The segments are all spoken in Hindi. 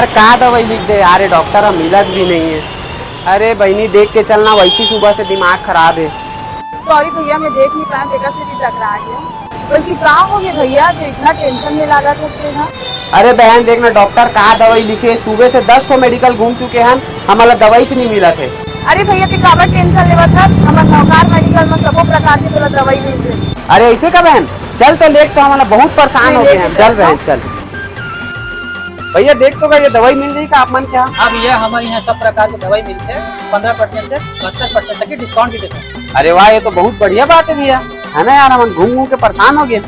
यार कहाँ दवाई लिख दे यार, डॉक्टर हम मिलत भी नहीं है। अरे बहनी देख के चलना, वैसी सुबह से दिमाग खराब है। सॉरी भैया, मैं देख नहीं पाया, बेटा से भी टकरा गया। वैसे कहाँ हो गया भैया जो इतना टेंशन में लगा था उसने ना? अरे बहन देखना, डॉक्टर कहाँ दवाई लिखे, सुबह से 10 ठो मेडिकल घूम चुके हैं, हमारा दवाई से नहीं मिला थे। अरे भैया ते काबर टेंशन लेवा था, हमारे नौकार मेडिकल में सबो प्रकार के तोला दवाई मिल जाए। अरे ऐसे का बहन, चल तो लेट, तो हमारा बहुत परेशान हो गए हैं। चल बहन चल। भैया देख तो ये दवाई मिल जाएगी आप मन क्या? हाँ भैया, हमारे यहाँ सब प्रकार की दवाई मिलती है, 15% से 72% तक की डिस्काउंट भी देते हैं। अरे वाह, ये तो बहुत बढ़िया बात है भैया, है ना यार, हम घूम घूम के परेशान हो गए।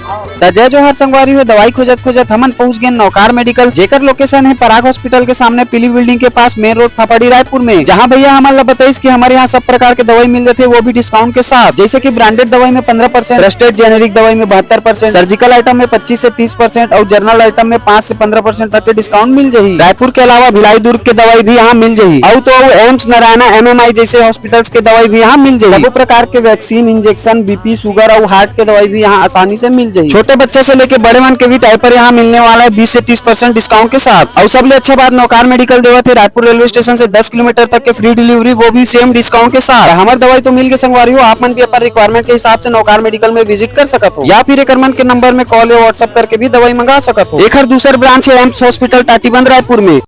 जय जोहर संगवारी हो, दवाई खोजत खोजत हमन पहुंच गए नौकार मेडिकल, जेकर लोकेशन है पराग हॉस्पिटल के सामने पीली बिल्डिंग के पास, मेन रोड फाफाड़ी रायपुर में। जहां भैया हमारे बताइस कि हमारे यहाँ सब प्रकार के दवाई मिल जाते, वो भी डिस्काउंट के साथ। जैसे कि ब्रांडेड दवाई में 15%, ट्रस्टेड जेनेरिक दवाई में 72%, सर्जिकल आइटम में 25 से 30% और जनरल आइटम में 5 से 15% तक के डिस्काउंट मिल जाये। रायपुर के अलावा भिलाई दुर्ग के दवाई भी यहाँ मिल जाये, और तो एम्स नारायणा MMI जैसे हॉस्पिटल्स के दवाई भी यहाँ मिल जाये। सब प्रकार के वैक्सीन, इंजेक्शन, BP, शुगर और हार्ट के दवाई भी यहाँ आसानी से मिल जाये। छोटे बच्चे से लेके बड़े मन के भी डायपर यहाँ मिलने वाला है 20 से 30% डिस्काउंट के साथ। और सबसे अच्छा बात, नौकार मेडिकल देवा थे रायपुर रेलवे स्टेशन से 10 किलोमीटर तक के फ्री डिलीवरी, वो भी सेम डिस्काउंट के साथ। हमारी दवाई तो मिल के संगवारी हो, आप मन भी अपने रिक्वायरमेंट के हिसाब से नौकार मेडिकल में विजिट कर सकत हो, या फिर एक मन के नंबर में कॉल या व्हाट्सएप करके भी दवाई मंगा सकत हो। एक दूसरा ब्रांच है एम्स हॉस्पिटल टाटीबंध रायपुर में।